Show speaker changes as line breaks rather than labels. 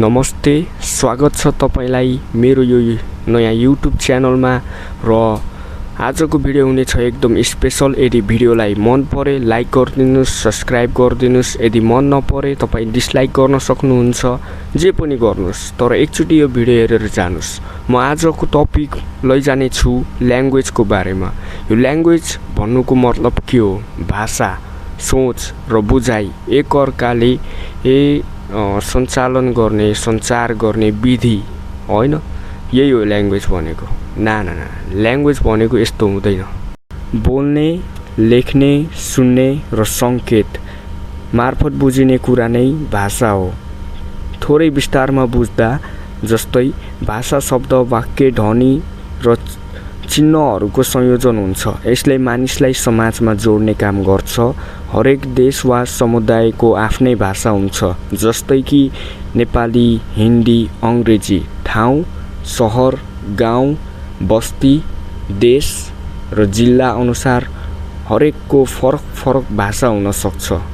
नमस्ते, स्वागत छ तपाईलाई मेरो यो नयाँ युट्युब च्यानलमा र आजको भिडियो हुनेछ एकदम स्पेशल। यदि भिडियोलाई मन परे लाइक गरिदिनुस्, सब्स्क्राइब गरिदिनुस्। यदि मन नपरे तपाई डिसलाइक गर्न सक्नुहुन्छ, जे पनि गर्नुस्, तर एकचोटी यो भिडियो हेरेर जानुस्। म आजको टपिक लैजाने छु ल्याङ्ग्वेजको बारेमा। यो ल्याङ्ग्वेज भन्नुको मतलब के हो? भाषा, सोच र बुझाइ एकअर्काले सञ्चालन गर्ने, सञ्चार गर्ने विधि होइन। यही हो ल्याङ्ग्वेज भनेको। ना ल्याङ्ग्वेज भनेको यस्तो हुँदैन। बोल्ने, लेख्ने, सुन्ने र सङ्केत मार्फत बुझिने कुरा नै भाषा हो। थोरै विस्तारमा बुझ्दा जस्तै भाषा शब्द, वाक्य, ध्वनि र चिन्हहरूको संयोजन हुन्छ। यसले मानिसलाई समाजमा जोड्ने काम गर्छ। हरेक देश वा समुदायको आफ्नै भाषा हुन्छ, जस्तै कि नेपाली, हिन्दी, अङ्ग्रेजी। ठाउँ, सहर, गाउँ, बस्ती, देश र जिल्ला अनुसार हरेकको फरक भाषा हुन सक्छ।